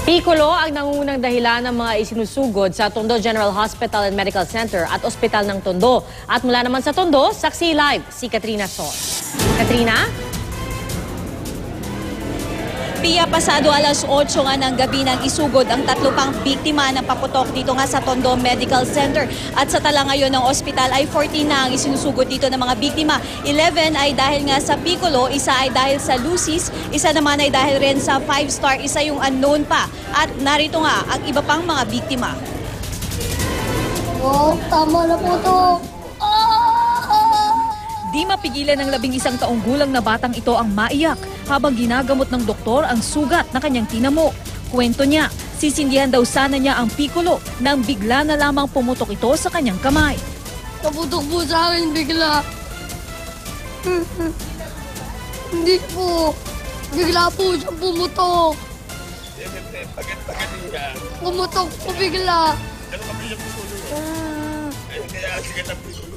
Piccolo ang nangungunang dahilan ng mga isinusugod sa Tondo General Hospital and Medical Center at Ospital ng Tondo. At mula naman sa Tondo, saksi live si Katrina Son. Katrina? Pia, pasado alas 8 nga ng gabi nang isugod ang 3 pang biktima ng paputok dito nga sa Tondo Medical Center. At sa tala ngayon ng ospital ay 14 na ang isinusugod dito ng mga biktima. 11 ay dahil nga sa Piccolo, isa ay dahil sa Lucis, isa naman ay dahil rin sa 5-star, isa yung unknown pa. At narito nga ang iba pang mga biktima. Oh, tama na po to. Di mapigilan ng 11 taong gulang na batang ito ang maiyak habang ginagamot ng doktor ang sugat na kanyang tinamo. Kwento niya, sisindihan daw sana niya ang Piccolo nang bigla na lamang pumutok ito sa kanyang kamay. Naputok po sa akin bigla. Hindi po. Bigla po siyang pumutok. Bakit niya? Pumutok po bigla. Ano kami yung Piccolo? Ay, kaya sigat ang Piccolo.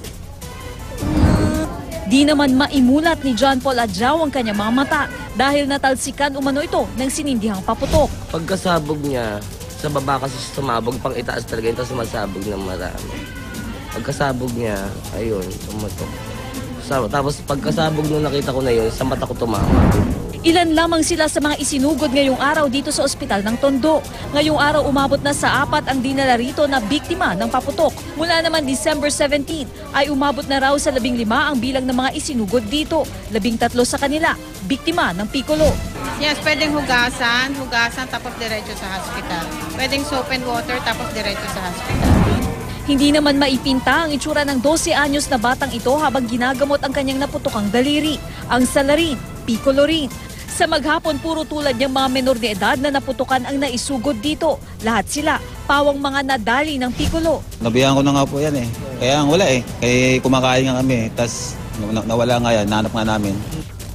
Di naman maimulat ni John Paul Adjao ang kanyang mga mata dahil natalsikan umano ito ng sinindihang paputok. Pagkasabog niya, sa baba kasi sumabog, pang itaas talaga ito sumasabog ng marami. Pagkasabog niya, ayun, tumatok. Tapos pagkasabog nung nakita ko na yun, sa mata ko tumama. Ilan lamang sila sa mga isinugod ngayong araw dito sa ospital ng Tondo. Ngayong araw umabot na sa 4 ang dinala rito na biktima ng paputok. Mula naman December 17 ay umabot na raw sa 15 ang bilang ng mga isinugod dito. 13 sa kanila, biktima ng Piccolo. Yes, pwedeng hugasan tapos diretso sa hospital. Pwedeng soap and water tapos diretso sa hospital. Hindi naman maipinta ang itsura ng 12 anyos na batang ito habang ginagamot ang kanyang naputokang daliri. Ang salarin, Piccolo rin. Sa maghapon, puro tulad niyang mga menor de edad na naputukan ang naisugod dito. Lahat sila, pawang mga nadali ng Piccolo. Nabihan ko na nga po yan eh. Kaya wala eh. Kaya kumakain nga kami. Tapos nawala nga yan. Nahanap nga namin.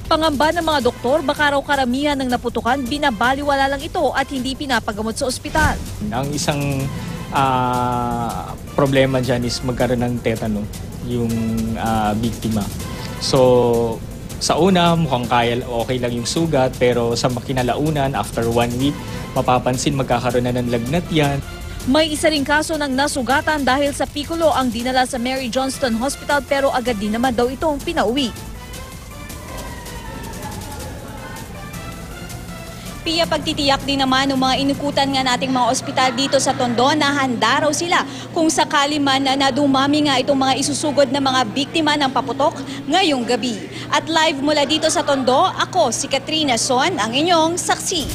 Pangamba ng mga doktor, baka raw karamihan ng naputukan, binabaliwala lang ito at hindi pinapagamot sa ospital. Ang isang problema dyan is magkaroon ng tetano yung biktima. So, sa una, mukhang okay lang yung sugat, pero sa makinalaunan, after 1 week, mapapansin magkakaroon na ng lagnat yan. May isa ring kaso ng nasugatan dahil sa Piccolo ang dinala sa Mary Johnston Hospital pero agad din naman daw itong pinauwi. Pia, pagtitiyak din naman ng mga inukutan nga nating mga ospital dito sa Tondo na handa raw sila kung sakali man na dumami nga itong mga isusugod na mga biktima ng paputok ngayong gabi. At live mula dito sa Tondo, ako si Katrina Son, ang inyong saksi.